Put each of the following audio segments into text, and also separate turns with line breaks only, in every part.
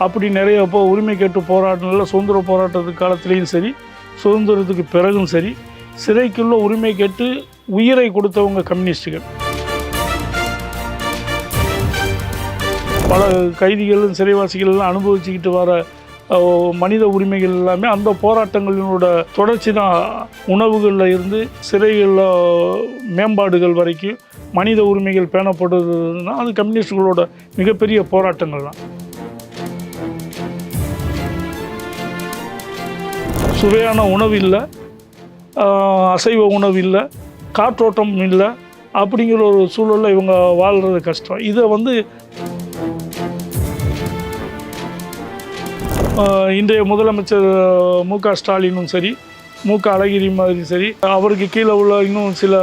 அப்படி நிறைய இப்போ உரிமை கேட்டு போராட்டங்களில் சுதந்திர போராட்டத்துக்கு காலத்துலேயும் சரி, சுதந்திரத்துக்கு பிறகும் சரி, சிறைக்குள்ள உரிமை கேட்டு உயிரை கொடுத்தவங்க கம்யூனிஸ்டுகள். பல கைதிகளும் சிறைவாசிகள்லாம் அனுபவிச்சுக்கிட்டு வர மனித உரிமைகள் எல்லாமே அந்த போராட்டங்களினோட தொடர்ச்சி தான். உணவுகளில் இருந்து சிறைகளில் மேம்பாடுகள் வரைக்கும் மனித உரிமைகள் பேணப்படுதுன்னா அது கம்யூனிஸ்டுகளோட மிகப்பெரிய போராட்டங்கள் தான். சுவையான உணவு இல்லை, அசைவ உணவு இல்லை, காற்றோட்டம் இல்லை, அப்படிங்கிற ஒரு சூழலில் இவங்க வாழ்கிறது கஷ்டம். இதை இன்றைய முதலமைச்சர் மு.க. ஸ்டாலினும் சரி, மு.க. அழகிரி மாதிரி சரி, அவருக்கு கீழே உள்ள இன்னும் சில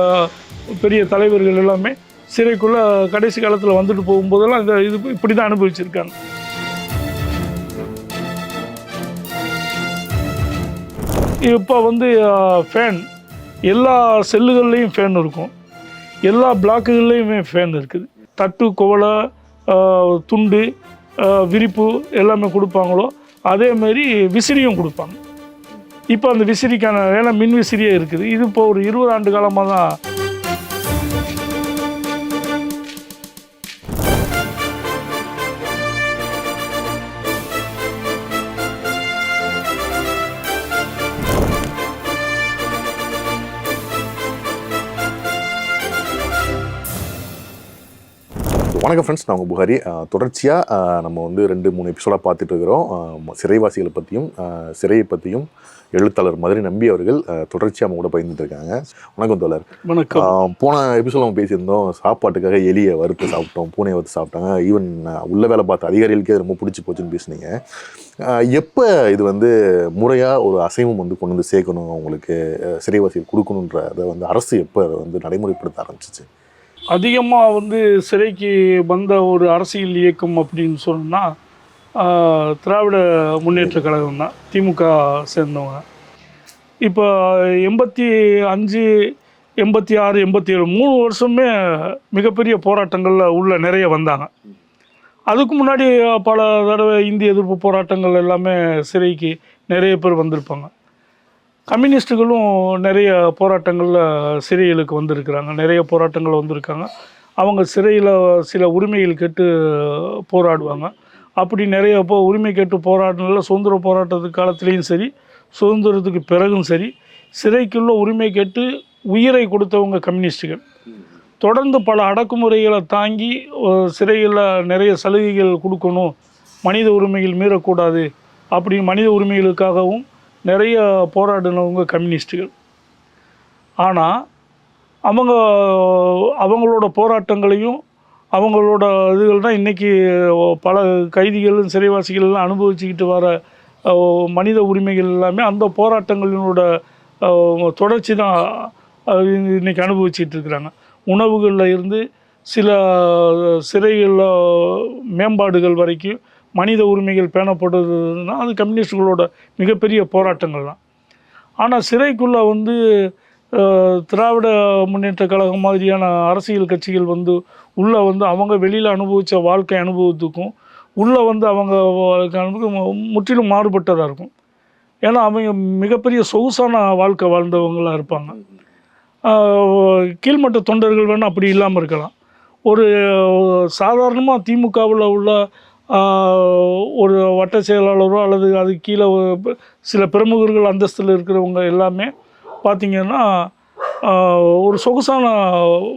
பெரிய தலைவர்கள் எல்லாமே சிறைக்குள்ளே கடைசி காலத்தில் வந்துட்டு போகும்போதெல்லாம் இது இப்படி தான் அனுபவிச்சிருக்காங்க. இப்போ ஃபேன் எல்லா செல்லுகள்லேயும் ஃபேன் இருக்கும், எல்லா பிளாக்குகள்லேயுமே ஃபேன் இருக்குது. தட்டு, குவளை, துண்டு, விரிப்பு எல்லாமே கொடுப்பாங்களோ அதேமாரி விசிறியும் கொடுப்பாங்க. இப்போ அந்த விசிறிக்கான ஏன்னா மின் விசிறியே இருக்குது. இது இப்போ ஒரு 20 ஆண்டு காலமாக தான்.
வணக்கம் ஃப்ரெண்ட்ஸ், நான் உங்கள் புகாரி. தொடர்ச்சியாக நம்ம 2-3 எபிசோடாக பார்த்துட்டு இருக்கிறோம். சிறைவாசிகளை பற்றியும் சிறையை பற்றியும் எழுத்தாளர் மதுரை நம்பி அவர்கள் தொடர்ச்சியாக நம்ம கூட பகிர்ந்துட்டு இருக்காங்க. வணக்கம் தோழர்.
வணக்கம்.
போன எபிசோட நம்ம பேசியிருந்தோம், சாப்பாட்டுக்காக எலியை வறுத்து சாப்பிட்டோம், பூனையை வறுத்து சாப்பிட்டாங்க, ஈவன் உள்ள வேலை பார்த்த அதிகாரிகளுக்கே ரொம்ப பிடிச்சி போச்சுன்னு பேசுனீங்க. எப்போ இது முறையாக ஒரு அசைவம் கொண்டு வந்து சேர்க்கணும், அவங்களுக்கு சிறைவாசிகள் கொடுக்கணுன்றதை அரசு எப்போ அதை நடைமுறைப்படுத்த ஆரம்பிச்சிச்சு?
அதிகமாக சிறைக்கு வந்த ஒரு அரசியல் இயக்கம் அப்படின்னு சொன்னால் திராவிட முன்னேற்ற கழகம் தான், திமுக சேர்ந்தவங்க. இப்போ 85, 86, 87 3 வருஷமே மிகப்பெரிய போராட்டங்களில் உள்ள நிறைய வந்தாங்க. அதுக்கு முன்னாடி பல தடவை இந்திய எதிர்ப்பு போராட்டங்கள் எல்லாமே சிறைக்கு நிறைய பேர் வந்திருப்பாங்க. கம்யூனிஸ்டுகளும் நிறைய போராட்டங்களில் சிறைகளுக்கு வந்திருக்கிறாங்க, நிறைய போராட்டங்கள் வந்திருக்காங்க. அவங்க சிறையில் சில உரிமைகள் கேட்டு போராடுவாங்க. அப்படி நிறைய உரிமை கேட்டு போராட்டங்களில் சுதந்திர போராட்டத்துக்கு காலத்துலேயும் சரி, சுதந்திரத்துக்கு பிறகும் சரி, சிறைக்குள்ள உரிமை கேட்டு உயிரை கொடுத்தவங்க கம்யூனிஸ்டுகள். தொடர்ந்து பல அடக்குமுறைகளை தாங்கி சிறையில் நிறைய சலுகைகள் கொடுக்கணும், மனித உரிமைகள் மீறக்கூடாது, அப்படி மனித உரிமைகளுக்காகவும் நிறைய போராடினவங்க கம்யூனிஸ்டுகள். ஆனால் அவங்களோட போராட்டங்களையும் அவங்களோட இதுகள் தான் இன்றைக்கி பல கைதிகளும் சிறைவாசிகள்லாம் அனுபவிச்சுக்கிட்டு வர மனித உரிமைகள் எல்லாமே அந்த போராட்டங்களினோட தொடர்ச்சி தான் இன்றைக்கி அனுபவிச்சுட்டு இருக்கிறாங்க. உணவுகளில் இருந்து சில சிறைகளில் மேம்பாடுகள் வரைக்கும் மனித உரிமைகள் பேணப்படுதுன்னா அது கம்யூனிஸ்டுகளோட மிகப்பெரிய போராட்டங்கள் தான். ஆனால் சிறைக்குள்ளே திராவிட முன்னேற்ற கழகம் மாதிரியான அரசியல் கட்சிகள் உள்ளே அவங்க வெளியில் அனுபவித்த வாழ்க்கை அனுபவத்துக்கும் உள்ளே அவங்க முற்றிலும் மாறுபட்டதாக இருக்கும். ஏன்னா அவங்க மிகப்பெரிய சொகுசான வாழ்க்கை வாழ்ந்தவங்களாக இருப்பாங்க. கீழ்மட்ட தொண்டர்கள் வேணால் அப்படி இல்லாமல் இருக்கலாம். ஒரு சாதாரணமாக திமுகவில் உள்ள ஒரு வட்ட செயலாளரோ அல்லது அதுக்கு கீழே சில பிரமுகர்கள் அந்தஸ்தில் இருக்கிறவங்க எல்லாமே பார்த்திங்கன்னா ஒரு சொகுசான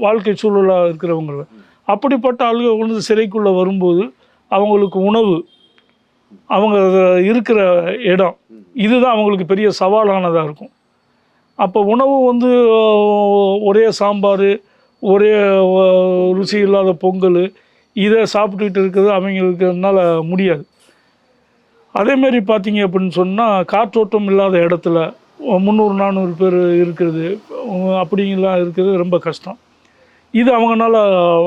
வாழ்க்கை சூழலாக இருக்கிறவங்க. அப்படிப்பட்ட ஆளுகள் சிறைக்குள்ளே வரும்போது அவங்களுக்கு உணவு, அவங்க இருக்கிற இடம், இதுதான் அவங்களுக்கு பெரிய சவாலானதாக இருக்கும். அப்போ உணவு ஒரே சாம்பார், ஒரே ருசி இல்லாத பொங்கல், இதை சாப்பிட்டுக்கிட்டு இருக்கிறது அவங்களுக்கு என்னால் முடியாது. அதேமாரி பார்த்திங்க அப்படின்னு சொன்னால் காற்றோட்டம் இல்லாத இடத்துல 300-400 பேர் இருக்கிறது, அப்படிங்கலாம் இருக்கிறது ரொம்ப கஷ்டம். இது அவங்களால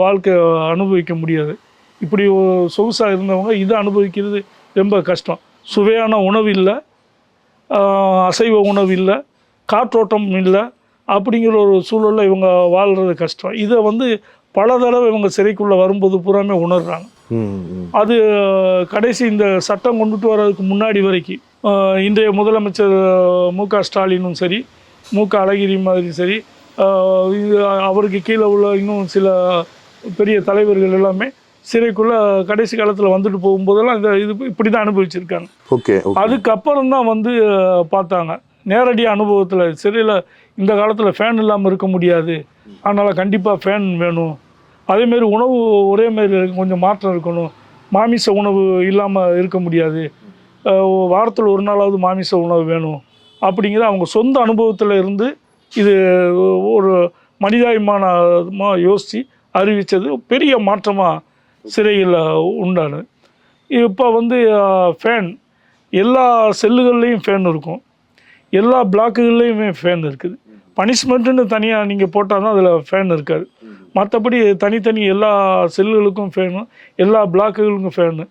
வாழ்க்கை அனுபவிக்க முடியாது. இப்படி சொகுசாக இருந்தவங்க இதை அனுபவிக்கிறது ரொம்ப கஷ்டம். சுவையான உணவு இல்லை, அசைவ உணவு இல்லை, காற்றோட்டம் இல்லை, அப்படிங்கிற ஒரு சூழலில் இவங்க வாழ்கிறது கஷ்டம். இதை பல தடவை இவங்க சிறைக்குள்ளே வரும்போது பூராமே உணர்கிறாங்க. அது கடைசி இந்த சட்டம் கொண்டுட்டு வர்றதுக்கு முன்னாடி வரைக்கும் இன்றைய முதலமைச்சர் மு.க. ஸ்டாலினும் சரி, மு.க. அழகிரி மாதிரி சரி, அவருக்கு கீழே உள்ள இன்னும் சில பெரிய தலைவர்கள் எல்லாமே சிறைக்குள்ளே கடைசி காலத்தில் வந்துட்டு போகும்போதெல்லாம் இது இப்படி தான் அனுபவிச்சிருக்காங்க.
ஓகே.
அதுக்கப்புறம் தான் வந்து பார்த்தாங்க நேரடி அனுபவத்தில் சிறையில் இந்த காலத்தில் ஃபேன் இல்லாமல் இருக்க முடியாது, அதனால் கண்டிப்பாக ஃபேன் வேணும். அதேமாரி உணவு ஒரே மாரி கொஞ்சம் மாற்றம் இருக்கணும், மாமிச உணவு இல்லாமல் இருக்க முடியாது, வாரத்தில் ஒரு நாளாவது மாமிச உணவு வேணும் அப்படிங்கிற அவங்க சொந்த அனுபவத்தில் இருந்து இது ஒரு மனிதாபிமானமாக யோசித்து அறிவித்தது பெரிய மாற்றமாக சிறையில் உண்டானது. இப்போ வந்து ஃபேன் எல்லா செல்லுகள்லேயும் ஃபேன் இருக்கும், எல்லா பிளாக்குகள்லேயுமே ஃபேன் இருக்குது. பனிஷ்மெண்ட்டுன்னு தனியாக நீங்கள் போட்டால் தான் அதில் ஃபேன் இருக்காது. மற்றபடி தனித்தனி எல்லா செல்லுகளுக்கும் ஃபேனு, எல்லா பிளாக்குகளுக்கும் ஃபேனு.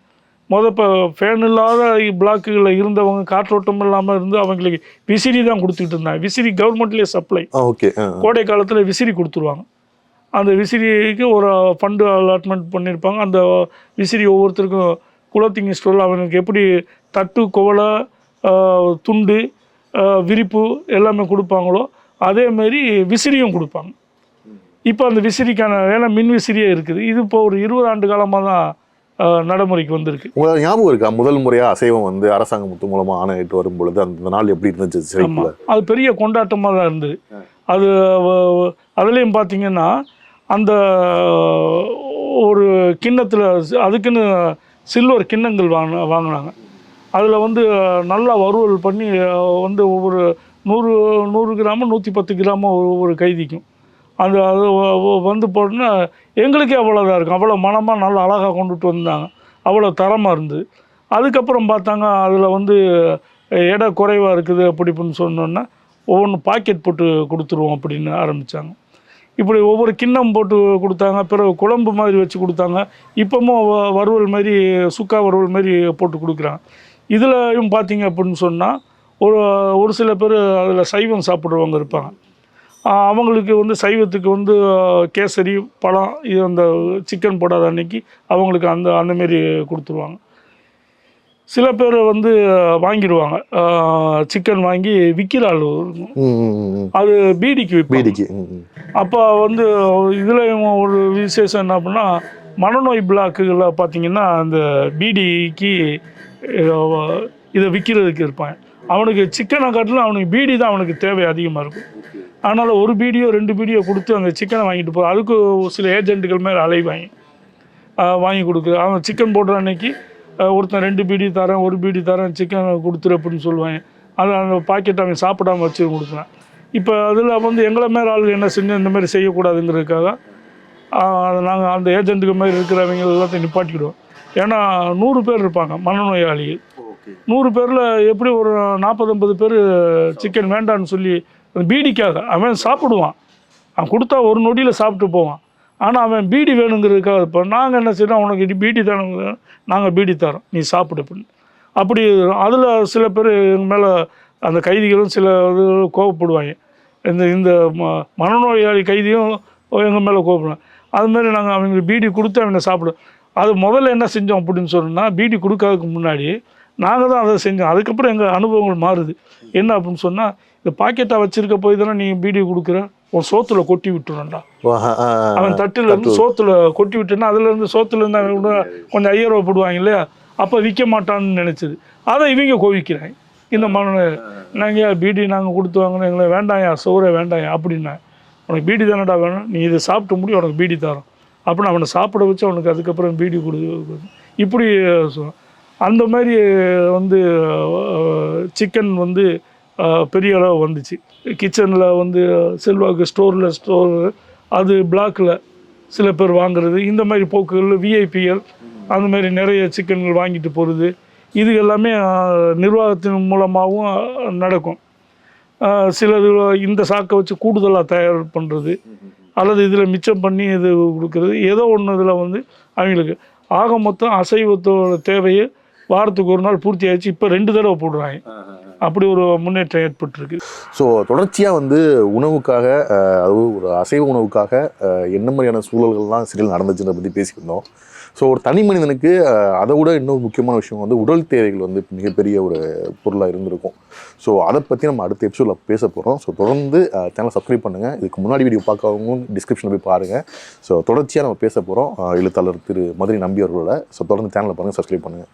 இப்போ ஃபேன் இல்லாத பிளாக்குகளில் இருந்தவங்க காற்றோட்டம் இல்லாமல் இருந்து அவங்களுக்கு விசிறி தான் கொடுத்துக்கிட்டு இருந்தாங்க. விசிறி கவர்மெண்ட்லேயே சப்ளை.
ஓகே.
கோடை காலத்தில் விசிறி கொடுத்துருவாங்க. அந்த விசிறிக்கு ஒரு ஃபண்டு அலாட்மெண்ட் பண்ணியிருப்பாங்க. அந்த விசிறி ஒவ்வொருத்தருக்கும் குலத்திங் ஸ்டோரில் அவனுக்கு எப்படி தட்டு, குவளை, துண்டு, விரிப்பு எல்லாமே கொடுப்பாங்களோ அதேமாரி விசிறியும் கொடுப்பாங்க. இப்போ அந்த விசிறிக்கான ஏன்னா மின் விசிறியே இருக்குது. இது இப்போ ஒரு 20 ஆண்டு காலமாக தான் நடைமுறைக்கு வந்திருக்கு.
உங்களுக்கு ஞாபகம் இருக்கா முதல் முறையாக அசைவம் வந்து அரசாங்கம் மூலமாக ஆணையிட்டு வரும் பொழுது அந்த நாள் எப்படி இருந்துச்சு?
அது பெரிய கொண்டாட்டமாக தான் இருந்தது. அது அதுலேயும் பார்த்தீங்கன்னா அந்த ஒரு கிண்ணத்தில் அதுக்குன்னு சில்வர் கிண்ணங்கள் வாங்கினாங்க. அதில் வந்து நல்லா வறுவல் பண்ணி வந்து ஒவ்வொரு 100 கிராமோ 110 கிராமோ ஒவ்வொரு கைதிக்கும் அது வந்து போட்டுன்னா எங்களுக்கே அவ்வளோதான் இருக்கும். அவ்வளோ மனமாக நல்லா அழகாக கொண்டுட்டு வந்தாங்க, அவ்வளோ தரமாக இருந்தது. அதுக்கப்புறம் பார்த்தாங்க அதில் வந்து எடை குறைவாக இருக்குது அப்படி இப்படின்னு சொன்னோன்னா ஒவ்வொன்று பாக்கெட் போட்டு கொடுத்துருவோம் அப்படின்னு ஆரம்பித்தாங்க. இப்படி ஒவ்வொரு கிண்ணம் போட்டு கொடுத்தாங்க. பிறகு குழம்பு மாதிரி வச்சு கொடுத்தாங்க. இப்போவும் வறுவல் மாதிரி சுக்கா வறுவல் மாதிரி போட்டு கொடுக்குறாங்க. இதுலையும் பார்த்தீங்க அப்படின்னு சொன்னால் ஒரு சில பேர் அதில் சைவம் சாப்பிட்றவங்க இருப்பாங்க. அவங்களுக்கு வந்து சைவத்துக்கு வந்து கேசரி, பழம், இது அந்த சிக்கன் போடாத அன்னைக்கு அவங்களுக்கு அந்தமாரி கொடுத்துருவாங்க. சில பேர் வந்து வாங்கிடுவாங்க, சிக்கன் வாங்கி விற்கிற ஆள் அது பீடிக்கு விற்பாங்க. அப்போ வந்து இதில் ஒரு விசேஷம் என்ன அப்படின்னா மனநோய் பிளாக்குகளில் பார்த்தீங்கன்னா அந்த பீடிக்கு இதை விற்கிறதுக்கு இருப்பாங்க. அவனுக்கு சிக்கனை காட்டிலும் அவனுக்கு பீடி தான் அவனுக்கு தேவை அதிகமாக இருக்கும். அதனால் ஒரு பீடியோ 2 பீடியோ கொடுத்து அந்த சிக்கனை வாங்கிட்டு போகிறான். அதுக்கு சில ஏஜென்ட்டுகள் மேலே வாங்கி கொடுக்குற. அவன் சிக்கன் போடுற அன்னைக்கு ஒருத்தன் 2 பீடி தரேன், 1 பீடி தரேன், சிக்கன் கொடுத்துரு அப்படின்னு சொல்லுவாங்க. அந்த பாக்கெட்டை அவன் சாப்பிடாம வச்சு கொடுக்குறான். இப்போ அதில் வந்து எங்களை மேலே ஆளுகள் என்ன செஞ்சு இந்த மாதிரி செய்யக்கூடாதுங்கிறதுக்காக நாங்கள் அந்த ஏஜென்ட்டுக்கு மாதிரி இருக்கிறவங்க எல்லாத்தையும் நிப்பாட்டிக்கிடுவோம். ஏன்னா 100 பேர் இருப்பாங்க மனநோயாளிகள். 100 பேரில் எப்படி ஒரு 40-50 பேர் சிக்கன் வேண்டான்னு சொல்லி பீடிக்காக அவன் சாப்பிடுவான். அவன் கொடுத்தா ஒரு நொடியில் சாப்பிட்டு போவான். ஆனால் அவன் பீடி வேணுங்கிறதுக்காக இப்போ நாங்கள் என்ன செய்யறோம், உனக்கு பீடி தானே, நாங்கள் பீடி தரோம், நீ சாப்பிடு அப்படின்னு. அப்படி அதில் சில பேர் எங்கள் மேலே அந்த கைதிகளும் சில இது கோவப்படுவாங்க. இந்த மனநோயாளி கைதியும் எங்கள் மேலே கோவப்படுவாங்க. அதுமாரி நாங்கள் அவங்களுக்கு பீடி கொடுத்து அவனை சாப்பிடுவோம். அது முதல்ல என்ன செஞ்சோம் அப்படின்னு சொன்னால் பீடி கொடுக்காததுக்கு முன்னாடி நாங்கள் தான் அதை செஞ்சோம். அதுக்கப்புறம் எங்கள் அனுபவங்கள் மாறுது. என்ன அப்படின்னு சொன்னால் இந்த பாக்கெட்டாக வச்சுருக்க போய் தானே நீ பீடி கொடுக்குற, உன் சோத்தில் கொட்டி விட்டுறேன்டா. அவன் தட்டிலேருந்து சோத்தில் கொட்டி விட்டுன்னா அதுலேருந்து சோத்துலேருந்து அவன் கொஞ்சம் ஐயரவப்படுவாங்க இல்லையா, அப்போ விற்க மாட்டான்னு நினச்சிது. அதை இவங்க கோவிக்கிறாங்க. இந்த நாங்கள் பீடி நாங்கள் கொடுத்து வாங்கினோம், எங்களை வேண்டாயா சோறே வேண்டாயா அப்படின்னா, உனக்கு பீடி தானடா வேணும், நீ இதை சாப்பிட்டு முடியும், உனக்கு பீடி தரோம் அப்படின்னு அவனை சாப்பிட வச்சு அவனுக்கு அதுக்கப்புறம் பீடி இப்படி அந்த மாதிரி வந்து சிக்கன் வந்து பெரிய அளவு வந்துச்சு. கிச்சனில் வந்து செல்வாக்கு ஸ்டோர் அது பிளாக்கில் சில பேர் வாங்குறது, இந்த மாதிரி போக்குகள் விஐபிகள் அந்த மாதிரி நிறைய சிக்கன்கள் வாங்கிட்டு போகிறது, இது எல்லாமே நிர்வாகத்தின் மூலமாகவும் நடக்கும். சிலது இந்த சாக்கை வச்சு கூடுதலாக தயார் பண்ணுறது அல்லது இதில் மிச்சம் பண்ணி இது கொடுக்குறது, ஏதோ ஒன்று இதில் வந்து அவங்களுக்கு ஆக மொத்தம் அசைவத்தோட தேவையை வாரத்துக்கு ஒரு நாள் பூர்த்தி ஆயிடுச்சு. இப்போ 2 தடவை போடுறாங்க. அப்படி ஒரு முன்னேற்றம் ஏற்பட்டுருக்கு.
ஸோ தொடர்ச்சியாக வந்து உணவுக்காக, அதாவது ஒரு அசைவ உணவுக்காக என்ன மாதிரியான சூழல்கள்லாம் சிறையில் நடந்துச்சுன்றதை பற்றி பேசியிருந்தோம். ஸோ ஒரு தனி மனிதனுக்கு அதை விட இன்னொரு முக்கியமான விஷயம் வந்து உடல் தேவைகள் வந்து மிகப்பெரிய ஒரு பொருளாக இருந்திருக்கும். ஸோ அதை பற்றி நம்ம அடுத்த எபிசோடில் பேச போகிறோம். ஸோ தொடர்ந்து சேனலை சப்ஸ்கிரைப் பண்ணுங்கள். இதுக்கு முன்னாடி வீடியோ பார்க்கறவங்க டிஸ்கிரிப்ஷனில் போய் பாருங்கள். ஸோ தொடர்ச்சியாக நம்ம பேச போகிறோம் எழுத்தாளர் திரு மதுரை நம்பி அவர்களோட. ஸோ தொடர்ந்து சேனலை பாருங்கள், சப்ஸ்கிரைப் பண்ணுங்கள்.